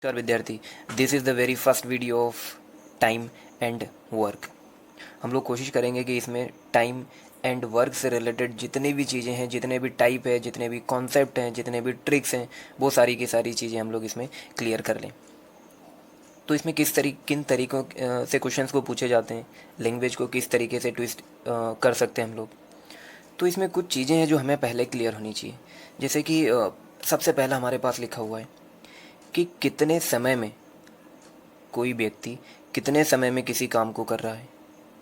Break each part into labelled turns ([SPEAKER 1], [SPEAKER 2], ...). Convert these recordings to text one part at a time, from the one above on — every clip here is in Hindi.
[SPEAKER 1] नमस्कार विद्यार्थी। This is the very first video of time and work. हम लोग कोशिश करेंगे कि इसमें टाइम एंड वर्क से रिलेटेड जितनी भी चीज़ें हैं, जितने भी टाइप है, जितने भी कॉन्सेप्ट हैं, जितने भी ट्रिक्स हैं, वो सारी की सारी चीज़ें हम लोग इसमें क्लियर कर लें। तो इसमें किन तरीक़ों से क्वेश्चंस को पूछे जाते हैं, लैंग्वेज को किस तरीके से ट्विस्ट कर सकते हैं हम लोग। तो इसमें कुछ चीज़ें हैं जो हमें पहले क्लियर होनी चाहिए। जैसे कि सबसे पहला हमारे पास लिखा हुआ है कि कितने समय में कोई व्यक्ति कितने समय में किसी काम को कर रहा है,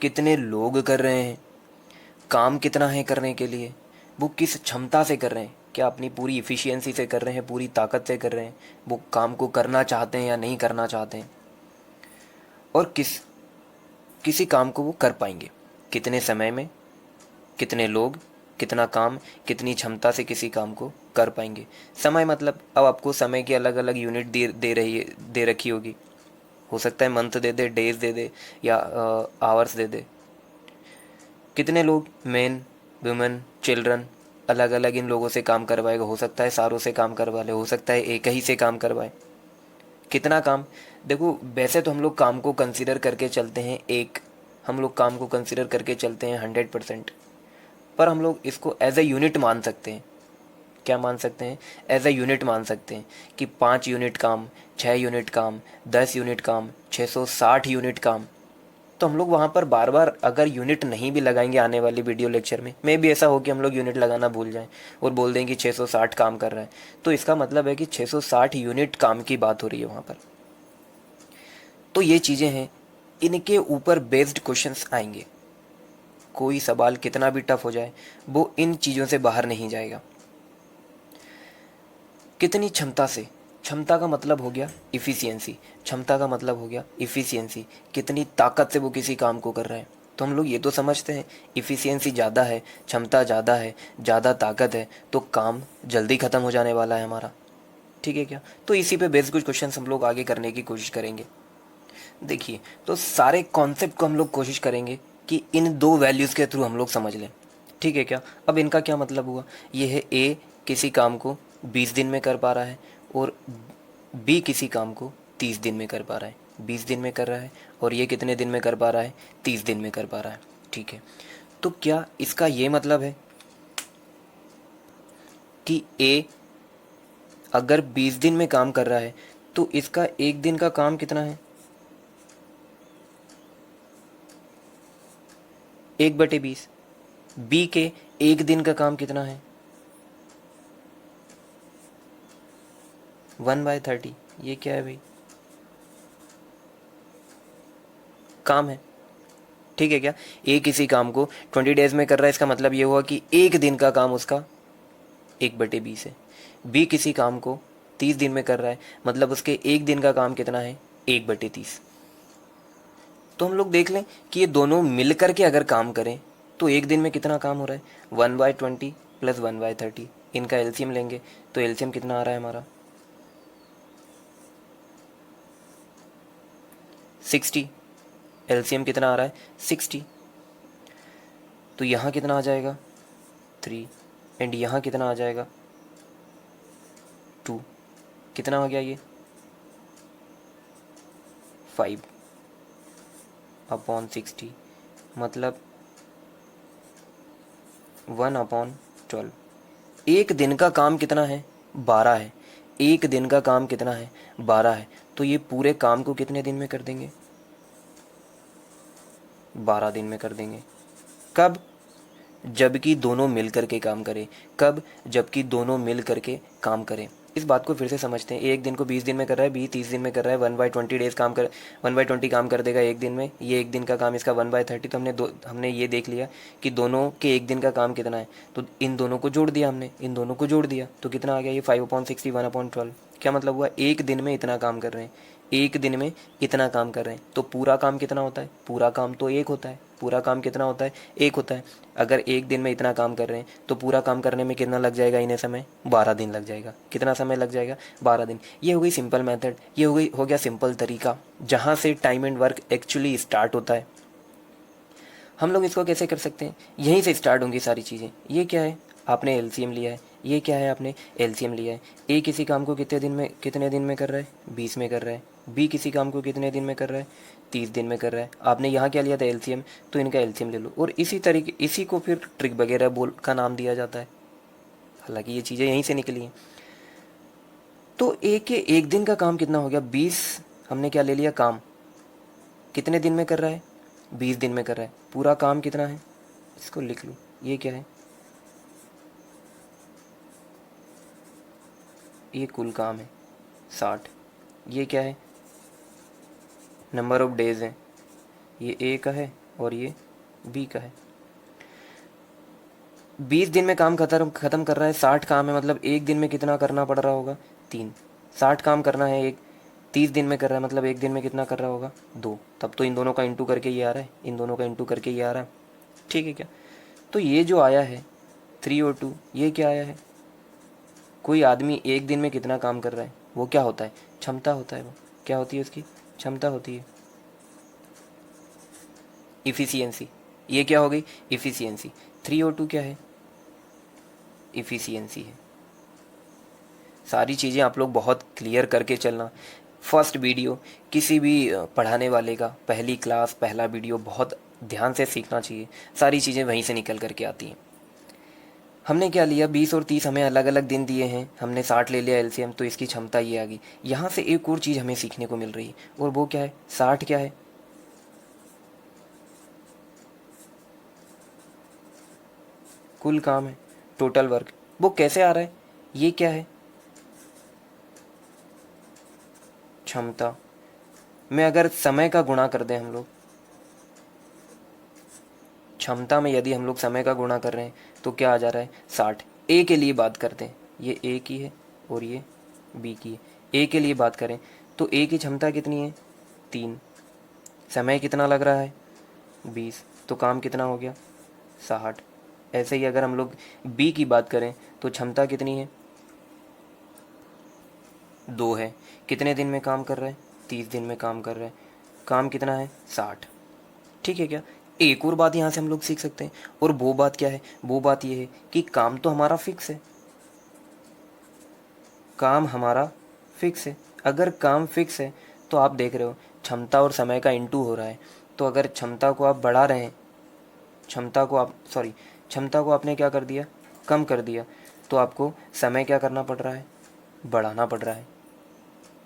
[SPEAKER 1] कितने लोग कर रहे हैं, काम कितना है करने के लिए, वो किस क्षमता से कर रहे हैं, क्या अपनी पूरी इफ़िशियंसी से कर रहे हैं, पूरी ताकत से कर रहे हैं, वो काम को करना चाहते हैं या नहीं करना चाहते हैं, और किसी काम को वो कर पाएंगे, कितने समय में, कितने लोग, कितना काम, कितनी क्षमता से किसी काम को कर पाएंगे। समय मतलब अब आपको समय की अलग अलग यूनिट दे रखी होगी। हो सकता है मंथ दे दे, डेज दे दे, या आवर्स दे दे। कितने लोग, मेन, वुमेन, चिल्ड्रन, अलग अलग इन लोगों से काम करवाएगा। हो सकता है सारों से काम करवा ले, हो सकता है एक ही से काम करवाए। कितना काम, देखो वैसे तो हम लोग काम को कंसिडर करके चलते हैं, हम लोग काम को कंसिडर करके चलते हैं 100%। पर हम लोग इसको एज ए यूनिट मान सकते हैं। क्या मान सकते हैं? एज ए यूनिट मान सकते हैं कि 5 यूनिट काम, 6 यूनिट काम, 10 यूनिट काम, 660 यूनिट काम। तो हम लोग वहाँ पर बार बार अगर यूनिट नहीं भी लगाएंगे आने वाली वीडियो लेक्चर में भी ऐसा हो कि हम लोग यूनिट लगाना भूल जाएं और बोल दें कि 660 काम कर रहा है, तो इसका मतलब है कि 660 यूनिट काम की बात हो रही है वहाँ पर। तो ये चीज़ें हैं, इनके ऊपर बेस्ड क्वेश्चंस आएंगे। कोई सवाल कितना भी टफ हो जाए, वो इन चीज़ों से बाहर नहीं जाएगा। कितनी क्षमता से, क्षमता का मतलब हो गया इफ़िशियंसी, क्षमता का मतलब हो गया इफ़िशियंसी, कितनी ताकत से वो किसी काम को कर रहा है। तो हम लोग ये तो समझते हैं इफ़िशियंसी ज़्यादा है, क्षमता ज़्यादा है, ज़्यादा ताकत है, तो काम जल्दी ख़त्म हो जाने वाला है हमारा। ठीक है क्या? तो इसी पे बेस्ड कुछ क्वेश्चन हम लोग आगे करने की कोशिश करेंगे। देखिए, तो सारे कॉन्सेप्ट को हम लोग कोशिश करेंगे कि इन दो वैल्यूज़ के थ्रू हम लोग समझ लें। ठीक है क्या? अब इनका क्या मतलब हुआ? ये है ए किसी काम को 20 दिन में कर पा रहा है, और बी किसी काम को 30 दिन में कर पा रहा है। 20 दिन में कर रहा है, और ये कितने दिन में कर पा रहा है? 30 दिन में कर पा रहा है। ठीक है, तो क्या इसका ये मतलब है कि ए अगर 20 दिन में काम कर रहा है तो इसका एक दिन का काम कितना है? 1/20। बी के एक दिन का काम कितना है? 1/30। ये क्या है भाई? काम है। ठीक है क्या? ए किसी काम को 20 डेज में कर रहा है, इसका मतलब ये हुआ कि एक दिन का काम उसका 1/20 है। बी किसी काम को 30 दिन में कर रहा है, मतलब उसके एक दिन का काम कितना है? 1/30। तो हम लोग देख लें कि ये दोनों मिल कर के अगर काम करें तो एक दिन में कितना काम हो रहा है? 1/20 प्लस 1/30। इनका एलसीएम लेंगे तो एलसीएम कितना आ रहा है हमारा? 60। एलसीएम कितना आ रहा है? 60। तो यहाँ कितना आ जाएगा? 3। एंड यहाँ कितना आ जाएगा? 2। कितना हो गया ये? 5/60, मतलब 1/12। एक दिन का काम कितना है? 12 है। एक दिन का काम कितना है? 12 है। तो ये पूरे काम को कितने दिन में कर देंगे? 12 दिन में कर देंगे। कब? जबकि दोनों मिल करके काम करें। कब? जबकि दोनों मिल करके काम करें। इस बात को फिर से समझते हैं। एक दिन को 20 दिन में कर रहा है, बी 30 दिन में कर रहा है, 1/20 डेज काम कर 1/20 काम कर देगा एक दिन में। ये एक दिन का काम इसका 1/30। तो हमने ये देख लिया कि दोनों के एक दिन का काम कितना है, तो इन दोनों को जोड़ दिया हमने, इन दोनों को जोड़ दिया तो कितना आ गया? ये 5/60, 1/12। क्या मतलब हुआ? एक दिन में इतना काम कर रहे हैं, एक दिन में इतना काम कर रहे हैं। तो पूरा काम कितना होता है? पूरा काम तो एक होता है। पूरा काम कितना होता है? एक होता है। अगर एक दिन में इतना काम कर रहे हैं तो पूरा काम करने में कितना लग जाएगा इन्हें समय? 12 दिन लग जाएगा। कितना समय लग जाएगा? 12 दिन। ये हो गई सिंपल मेथड, ये हो गया सिंपल तरीका जहाँ से time and work actually start होता है। हम लोग इसको कैसे कर सकते हैं? यहीं से स्टार्ट होंगी सारी चीज़ें। ये क्या है? आपने एलसीएम लिया है, ये क्या है, आपने एलसीएम लिया है। ए किसी काम को कितने दिन में कर रहा है, 20 में कर रहा है। बी किसी काम को कितने दिन में कर रहा है, 30 दिन में कर रहा है। आपने यहाँ क्या लिया था, एलसीएम, तो इनका एलसीएम ले लो। और इसी तरीके, इसी को फिर ट्रिक वगैरह बोल का नाम दिया जाता है। हालांकि ये चीज़ें यहीं से निकली हैं। तो ए के एक दिन का काम कितना हो गया, 20। हमने क्या ले लिया, काम कितने दिन में कर रहा है, 20 दिन में कर रहा है। पूरा काम कितना है, इसको लिख लो। ये क्या है, ये कुल काम है 60। ये क्या है, नंबर ऑफ डेज है। ये ए का है और ये बी का है। 20 दिन में काम खत्म कर रहा है, 60 काम है, मतलब एक दिन में कितना करना पड़ रहा होगा, 3। 60 काम करना है, एक 30 दिन में कर रहा है, मतलब एक दिन में कितना कर रहा होगा, 2। तब तो इन दोनों का इंटू करके ये आ रहा है, इन दोनों का इंटू करके ये आ रहा है। ठीक है क्या। तो ये जो आया है 3 और 2, ये क्या आया है, कोई आदमी एक दिन में कितना काम कर रहा है, वो क्या होता है, क्षमता होता है। वो क्या होती है, उसकी क्षमता होती है, इफ़िशियंसी। ये क्या हो गई, इफ़िशियंसी। 3 और 2 क्या है, इफ़िशियंसी है। सारी चीज़ें आप लोग बहुत क्लियर करके चलना। फर्स्ट वीडियो किसी भी पढ़ाने वाले का, पहली क्लास पहला वीडियो बहुत ध्यान से सीखना चाहिए। सारी चीज़ें वहीं से निकल करके आती हैं। हमने क्या लिया, 20 और 30 हमें अलग अलग दिन दिए हैं, हमने 60 ले लिया एलसीएम, तो इसकी क्षमता ये आ गई। यहाँ से एक और चीज़ हमें सीखने को मिल रही है, और वो क्या है, 60 क्या है, कुल काम है, टोटल वर्क। वो कैसे आ रहा है, ये क्या है, क्षमता में अगर समय का गुणा कर दें हम लोग, क्षमता में यदि हम लोग समय का गुणा कर रहे हैं तो क्या आ जा रहा है, 60। ए के लिए बात करते हैं, ये ए की है और ये बी की है। ए के लिए बात करें तो ए की क्षमता कितनी है, 3। समय कितना लग रहा है, 20। तो काम कितना हो गया, 60। ऐसे ही अगर हम लोग बी की बात करें तो क्षमता कितनी है, 2 है। कितने दिन में काम कर रहा है, 30 दिन में काम कर रहा है। काम कितना है, 60। ठीक है क्या। एक और बात यहाँ से हम लोग सीख सकते हैं, और वो बात क्या है, वो बात ये है कि काम तो हमारा फिक्स है, काम हमारा फिक्स है। अगर काम फिक्स है तो आप देख रहे हो क्षमता और समय का इंटू हो रहा है। तो अगर क्षमता को आप बढ़ा रहे हैं, क्षमता को आपने क्या कर दिया, कम कर दिया, तो आपको समय क्या करना पड़ रहा है, बढ़ाना पड़ रहा है।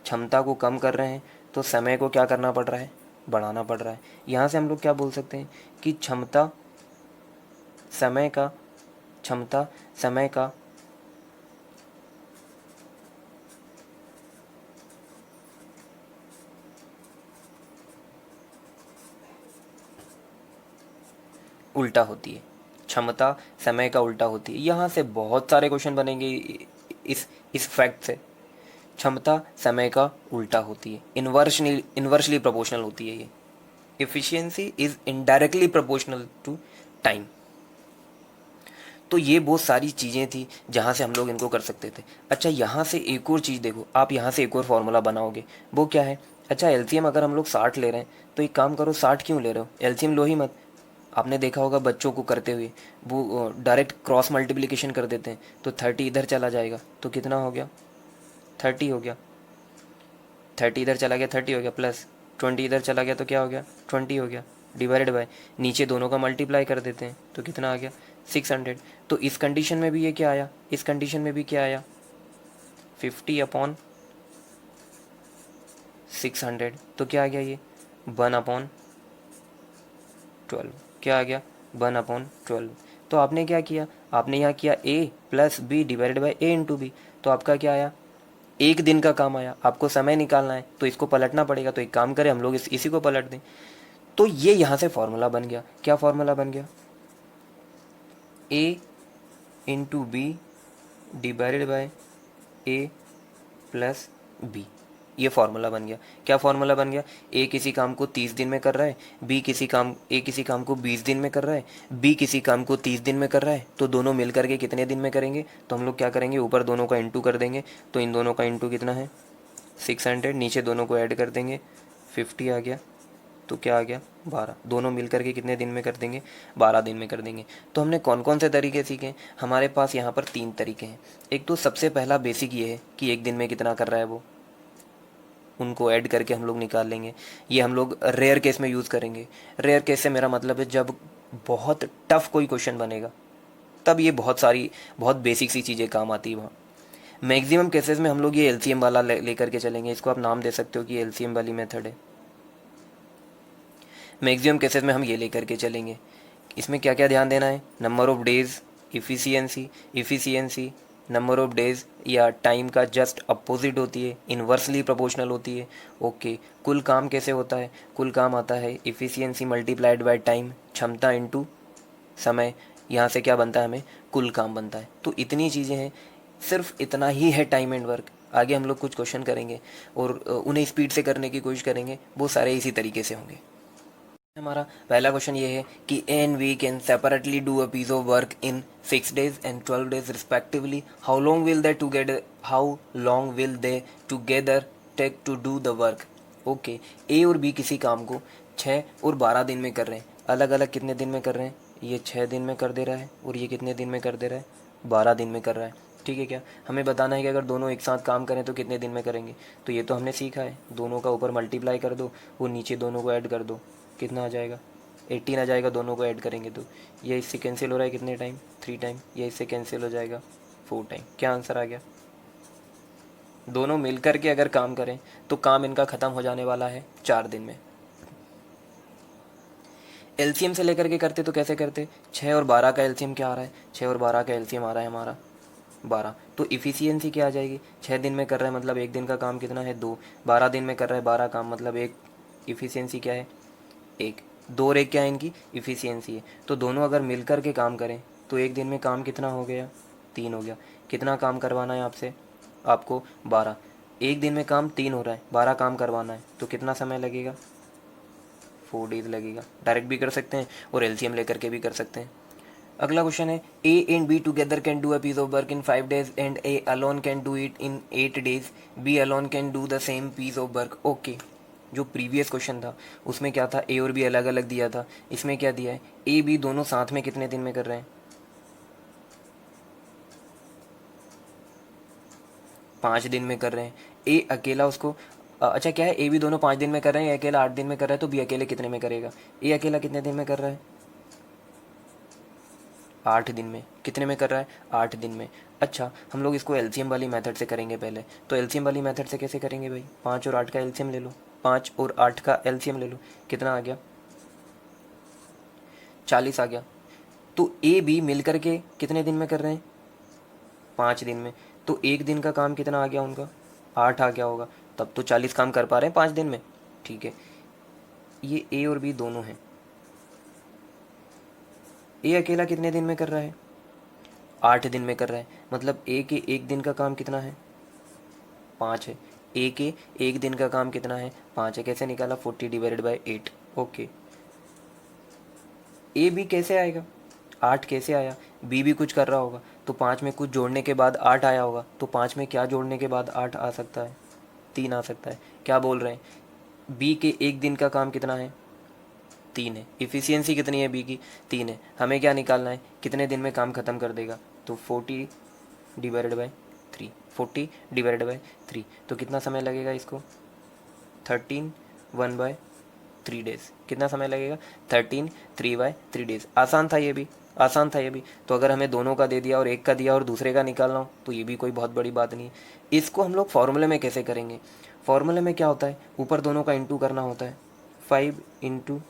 [SPEAKER 1] क्षमता को कम कर रहे हैं तो समय को क्या करना पड़ रहा है, बढ़ाना पड़ रहा है। यहाँ से हम लोग क्या बोल सकते हैं कि समय का क्षमता समय का उल्टा होती है, क्षमता समय का उल्टा होती है। यहाँ से बहुत सारे क्वेश्चन बनेंगे इस फैक्ट से। क्षमता समय का उल्टा होती है, इन्वर्सली प्रोपोर्शनल होती है ये। Efficiency is indirectly proportional to time. तो ये बहुत सारी चीज़ें थी जहाँ से हम लोग इनको कर सकते थे। अच्छा, यहाँ से एक और चीज़ देखो, आप यहाँ से एक और फार्मूला बनाओगे, वो क्या है। अच्छा, एलसीएम अगर हम लोग 60 ले रहे हैं तो एक काम करो, 60 क्यों ले रहे हो, एलसीएम लो ही मत। आपने देखा होगा बच्चों को करते हुए, वो डायरेक्ट क्रॉस मल्टीप्लिकेशन कर देते हैं, तो 30 इधर चला जाएगा तो कितना हो गया, 30 हो गया। 30 इधर चला गया, 30 हो गया, प्लस 20 इधर चला गया तो क्या हो गया, 20 हो गया, डिवाइडेड बाय नीचे दोनों का मल्टीप्लाई कर देते हैं तो कितना आ गया, 600। तो इस कंडीशन में भी ये क्या आया, इस कंडीशन में भी क्या आया, 50/600। तो क्या आ गया ये, 1/12। क्या आ गया, 1/12। तो आपने क्या किया, आपने यहाँ किया a plus B divided by A into B. तो आपका क्या आया, एक दिन का काम आया। आपको समय निकालना है तो इसको पलटना पड़ेगा, तो एक काम करें हम लोग इसी को पलट दें। तो ये यहाँ से फॉर्मूला बन गया, क्या फॉर्मूला बन गया, a into B divided by A plus B. ये फार्मूला बन गया। क्या फार्मूला बन गया, ए किसी काम को 30 दिन में कर रहा है, ए किसी काम को 20 दिन में कर रहा है, बी किसी काम को 30 दिन में कर रहा है। तो दोनों मिल करके कितने दिन में करेंगे, तो हम लोग क्या करेंगे, ऊपर दोनों का इंटू कर देंगे। तो इन दोनों का इंटू कितना है, 600। नीचे दोनों को ऐड कर देंगे, 50 आ गया। तो क्या आ गया, 12, दोनों मिल करके कितने दिन में कर देंगे? 12 दिन में कर देंगे। तो हमने कौन कौन से तरीके सीखे? हमारे पास यहाँ पर 3 तरीके हैं। एक तो सबसे पहला बेसिक ये है कि एक दिन में कितना कर रहा है वो, उनको ऐड करके हम लोग निकाल लेंगे। ये हम लोग रेयर केस में यूज़ करेंगे। रेयर केस से मेरा मतलब है जब बहुत टफ कोई क्वेश्चन बनेगा, तब ये बहुत बेसिक सी चीज़ें काम आती है वहाँ। मैक्सिमम केसेस में हम लोग ये एलसीएम वाला लेकर के चलेंगे। इसको आप नाम दे सकते हो कि एलसीएम वाली मेथड है। मैक्सिमम केसेस में हम ये लेकर के चलेंगे। इसमें क्या क्या ध्यान देना है? Number of days, efficiency number of days या टाइम का जस्ट अपोजिट होती है, इन्वर्सली प्रोपोर्शनल होती है। ओके, कुल काम कैसे होता है? कुल काम आता है इफ़िशियंसी मल्टीप्लाइड बाय टाइम, क्षमता इनटू समय। यहाँ से क्या बनता है? हमें कुल काम बनता है। तो इतनी चीज़ें हैं, सिर्फ इतना ही है टाइम एंड वर्क। आगे हम लोग कुछ क्वेश्चन करेंगे और उन्हें स्पीड से करने की कोशिश करेंगे, वो सारे इसी तरीके से होंगे। हमारा पहला क्वेश्चन ये है कि A and B can separately do a piece of work in 6 days and 12 days respectively. How long will they together take to do the work? Okay, A और बी किसी काम को 6 और 12 दिन में कर रहे हैं। अलग अलग कितने दिन में कर रहे हैं? ये 6 दिन में कर दे रहा है और ये कितने दिन में कर दे रहा है? 12 दिन में कर रहा है। ठीक है क्या? हमें बताना है कि अगर दोनों एक साथ काम करें तो कितने दिन में करेंगे। तो ये तो हमने सीखा है, दोनों का ऊपर मल्टीप्लाई कर दो और नीचे दोनों को ऐड कर दो। कितना आ जाएगा? 18 आ जाएगा, दोनों को ऐड करेंगे तो। ये इससे कैंसिल हो रहा है कितने टाइम? 3 टाइम। ये इससे कैंसिल हो जाएगा 4 टाइम। क्या आंसर आ गया? दोनों मिल कर के अगर काम करें तो काम इनका ख़त्म हो जाने वाला है 4 दिन में। एलसीएम से लेकर के करते तो कैसे करते? 6 और 12 का एलसीएम क्या आ रहा है? 6 और 12 का एलसीएम आ रहा है हमारा 12। तो इफ़िशियंसी क्या आ जाएगी? 6 दिन में कर रहा है मतलब एक दिन का काम कितना है? 2। 12 दिन में कर रहा है 12 काम मतलब एक। इफ़िशियंसी क्या है? 1। 2 और 1 क्या है? इनकी इफ़िशियंसी है। तो दोनों अगर मिल कर के काम करें तो एक दिन में काम कितना हो गया? 3 हो गया। कितना काम करवाना है आपसे? आपको 12। एक दिन में काम 3 हो रहा है, 12 काम करवाना है, तो कितना समय लगेगा? 4 डेज लगेगा। डायरेक्ट भी कर सकते हैं और एलसीएम लेकर के भी कर सकते हैं। अगला क्वेश्चन है A and B together can do a piece of work in 5 days and A alone can do it in 8 days। B alone can do the same piece of work. Okay, जो प्रीवियस क्वेश्चन था उसमें क्या था? ए और बी अलग अलग दिया था। इसमें क्या दिया है? ए बी दोनों साथ में कितने दिन में कर रहे हैं? 5 दिन में कर रहे हैं। ए अकेला उसको अच्छा क्या है, ए बी दोनों 5 दिन में कर रहे हैं, ए अकेला 8 दिन में कर रहा है, तो बी अकेले कितने में करेगा? ए अकेला कितने दिन में कर रहा है? 8 दिन में। कितने में कर रहा है? 8 दिन में। अच्छा, हम लोग इसको एलसीएम वाली मेथड से करेंगे पहले। तो एलसीएम वाली मेथड से कैसे करेंगे भाई? 5 और 8 का एलसीएम ले लो। 5 और 8 का एलसीएम ले लो। कितना आ गया? 40 आ गया। तो ए बी मिल करके कितने दिन में कर रहे हैं? 5 दिन में। तो एक दिन का काम कितना आ गया उनका? 8 आ गया होगा। तब तो 40 काम कर पा रहे हैं 5 दिन में। ठीक है, ये ए और बी दोनों हैं। ए अकेला कितने दिन में कर रहा है? 8 दिन में कर रहा है। मतलब ए के एक दिन का काम कितना है? 5 है। ए के एक दिन का काम कितना है? 5 है। कैसे निकाला? 40 divided by 8। Okay, A B कैसे आएगा? 8 कैसे आया? बी भी कुछ कर रहा होगा, तो 5 में कुछ जोड़ने के बाद 8 आया होगा। तो 5 में क्या जोड़ने के बाद 8 आ सकता है? 3 आ सकता है। क्या बोल रहे हैं? बी के एक दिन का काम कितना है? 3 है। इफ़िशियंसी कितनी है बी की? 3 है। हमें क्या निकालना है? कितने दिन में काम ख़त्म कर देगा? तो 40 डिवाइडेड बाई 3। 40 डिवाइडेड बाई 3, तो कितना समय लगेगा इसको? 13 1/3 डेज। कितना समय लगेगा? 13 3/3 डेज। आसान था ये भी, आसान था ये भी। तो अगर हमें दोनों का दे दिया और एक का दिया और दूसरे का निकालना हो तो ये भी कोई बहुत बड़ी बात नहीं है। इसको हम लोग फॉर्मूले में कैसे करेंगे? फॉर्मूले में क्या होता है? ऊपर दोनों का इंटू करना होता है। 5 ×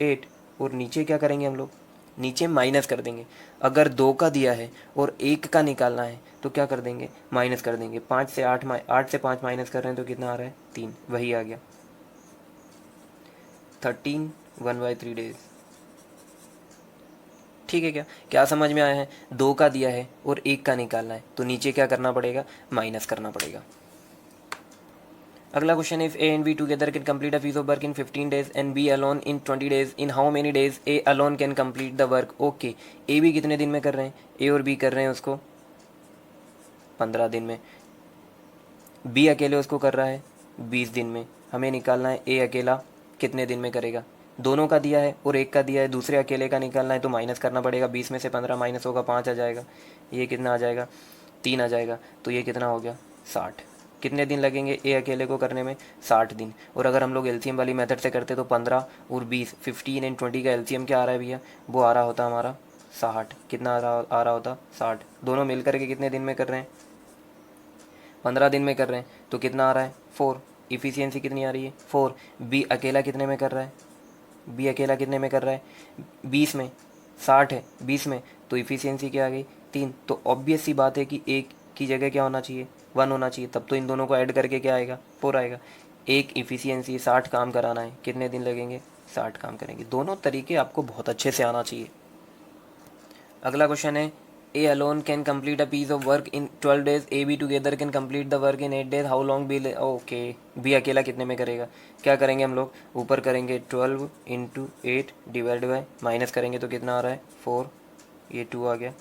[SPEAKER 1] 8 और नीचे क्या करेंगे हम लोग? नीचे माइनस कर देंगे। अगर 2 का दिया है और 1 का निकालना है तो क्या कर देंगे? माइनस कर देंगे। 5 से 8 8 से 5 माइनस कर रहे हैं तो कितना आ रहा है? 3। वही आ गया 13 1/3 डेज। ठीक है क्या? क्या समझ में आया है? 2 का दिया है और 1 का निकालना है तो नीचे क्या करना पड़ेगा? माइनस करना पड़ेगा। अगला question, if A and B together can complete a piece of work in 15 days and B alone in 20 days, in how many days A alone can complete the work? Okay, A B कितने दिन में कर रहे हैं? ए और बी कर रहे हैं उसको 15 दिन में। बी अकेले उसको कर रहा है 20 दिन में। हमें निकालना है ए अकेला कितने दिन में करेगा? दोनों का दिया है और एक का दिया है, दूसरे अकेले का निकालना है तो माइनस करना पड़ेगा। 20 में से 15 माइनस होगा 5 आ जाएगा, ये कितना आ जाएगा 3 आ जाएगा, तो ये कितना हो गया 60। कितने दिन लगेंगे ए अकेले को करने में 60 दिन। और अगर हम लोग एलसीएम वाली मेथड से करते तो 15 और 20 15 एंड 20 का एलसीएम क्या आ रहा है भैया, वो आ रहा होता हमारा 60। कितना आ रहा होता 60। दोनों मिल करके कितने दिन में कर रहे हैं 15 दिन में कर रहे हैं, तो कितना आ रहा है 4। इफ़िशियंसी कितनी आ रही है 4। बी अकेला कितने में कर रहा है, बी अकेला कितने में कर रहा है 20 में, 60 है 20 में, तो इफ़िशियंसी क्या आ गई 3। तो ऑब्वियस सी बात है कि एक की जगह क्या होना चाहिए 1 होना चाहिए, तब तो इन दोनों को ऐड करके क्या आएगा 4 आएगा। एक इफ़िशियंसी 60 काम कराना है, कितने दिन लगेंगे 60 काम करेंगे। दोनों तरीके आपको बहुत अच्छे से आना चाहिए। अगला क्वेश्चन है A alone can complete a piece of work in 12 days, A B together can complete the work in 8 days, how long B. Okay, B अकेला कितने में करेगा, क्या करेंगे हम लोग, ऊपर करेंगे 12 इंटू 8 डिवाइड बाय, माइनस करेंगे तो कितना आ रहा है 4, ये 2 आ गया।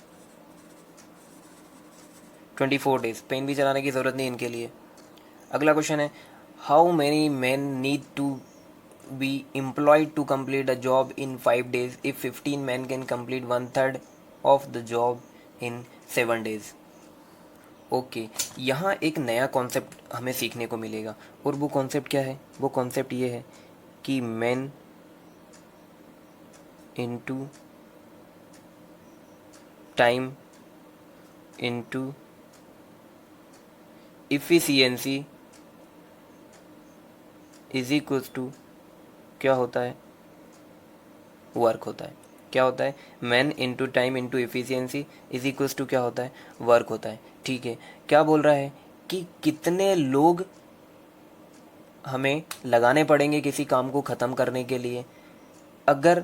[SPEAKER 1] 24 days, पेन भी चलाने की ज़रूरत नहीं इनके लिए। अगला क्वेश्चन है how many man need to be employed to complete a job in 5 days if 15 man can complete 1/3 of the job in 7 days। Okay, यहाँ एक नया कॉन्सेप्ट हमें सीखने को मिलेगा, और वो कॉन्सेप्ट क्या है, वो कॉन्सेप्ट ये है कि man into time into efficiency is equals to क्या होता है, वर्क होता है। क्या होता है, man into time into efficiency is equals to क्या होता है, वर्क होता है। ठीक है, क्या बोल रहा है कि कितने लोग हमें लगाने पड़ेंगे किसी काम को ख़त्म करने के लिए। अगर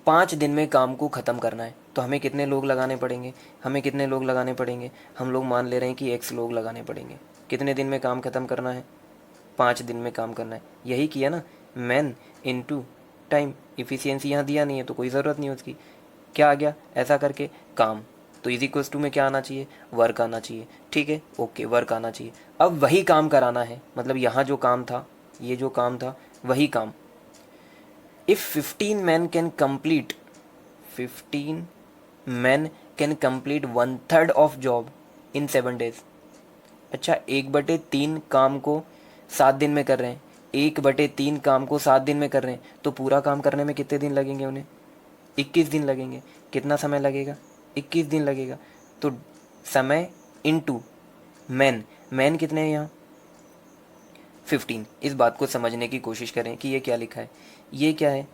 [SPEAKER 1] 5 दिन में काम को ख़त्म करना है तो हमें कितने लोग लगाने पड़ेंगे, हमें कितने लोग लगाने पड़ेंगे, हम लोग मान ले रहे हैं कि एक्स लोग लगाने पड़ेंगे। कितने दिन में काम ख़त्म करना है, 5 दिन में काम करना है। यही किया ना, मैन इनटू टाइम, इफ़िशियंसी यहाँ दिया नहीं है तो कोई ज़रूरत नहीं है उसकी, क्या आ गया ऐसा करके काम, तो इज इक्वल्स टू में क्या आना चाहिए, वर्क आना चाहिए। ठीक है, ओके, वर्क आना चाहिए। अब वही काम कराना है, मतलब यहाँ जो काम था, ये जो काम था वही काम। If 15 man can complete 15 man can complete 1/3 of job in 7 days। अच्छा, 1/3 काम को 7 दिन में कर रहे हैं, 1/3 काम को 7 दिन में कर रहे हैं, तो पूरा काम करने में कितने दिन लगेंगे उन्हें, 21 दिन लगेंगे। कितना समय लगेगा, 21 दिन लगेगा। तो समय इनटू मैन, मैन कितने हैं यहाँ 15। इस बात को समझने की कोशिश करें कि ये क्या लिखा है, ये क्या है,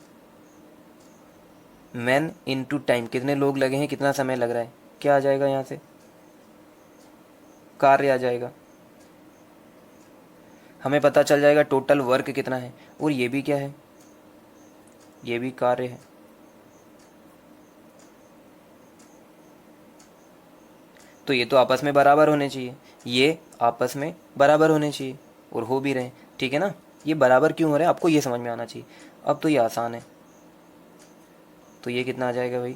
[SPEAKER 1] मैन इनटू टाइम, कितने लोग लगे हैं, कितना समय लग रहा है, क्या आ जाएगा यहाँ से, कार्य आ जाएगा। हमें पता चल जाएगा टोटल वर्क कितना है, और ये भी क्या है, ये भी कार्य है। तो ये तो आपस में बराबर होने चाहिए, ये आपस में बराबर होने चाहिए, और हो भी रहे। ठीक है ना, ये बराबर क्यों हो रहे हैं आपको ये समझ में आना चाहिए। अब तो ये आसान है, तो ये कितना आ जाएगा भाई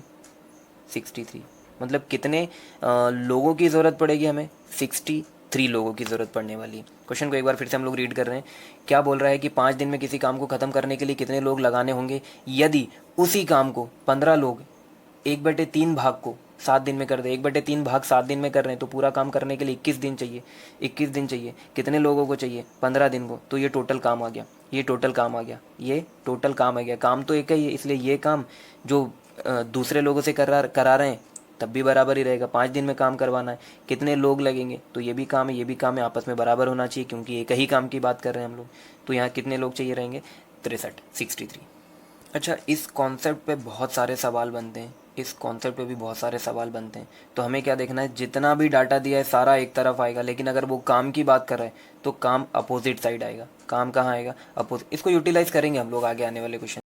[SPEAKER 1] 63। मतलब कितने लोगों की ज़रूरत पड़ेगी हमें, 63 लोगों की ज़रूरत पड़ने वाली है। क्वेश्चन को एक बार फिर से हम लोग रीड कर रहे हैं। क्या बोल रहा है कि 5 दिन में किसी काम को ख़त्म करने के लिए कितने लोग लगाने होंगे, यदि उसी काम को 15 लोग 1/3 भाग को 7 दिन में कर दे। 1/3 भाग 7 दिन में कर रहे हैं तो पूरा काम करने के लिए 21 दिन चाहिए, 21 दिन चाहिए। कितने लोगों को चाहिए, 15 दिन को, तो ये टोटल काम आ गया, ये टोटल काम आ गया, ये टोटल काम आ गया। काम तो एक ही है, इसलिए ये काम जो दूसरे लोगों से करा रहे हैं तब भी बराबर ही रहेगा। 5 दिन में काम करवाना है, कितने लोग लगेंगे, तो ये भी काम है, ये भी काम है, आपस में बराबर होना चाहिए क्योंकि एक ही काम की बात कर रहे हैं हम लोग। तो यहाँ कितने लोग चाहिए रहेंगे 63। अच्छा, इस कॉन्सेप्ट पे बहुत सारे सवाल बनते हैं, इस कॉन्सेप्ट पे भी बहुत सारे सवाल बनते हैं। तो हमें क्या देखना है, जितना भी डाटा दिया है सारा एक तरफ आएगा, लेकिन अगर वो काम की बात कर रहा है तो काम अपोजिट साइड आएगा। काम कहाँ आएगा, अपोजिट। इसको यूटिलाइज करेंगे हम लोग आगे आने वाले क्वेश्चन।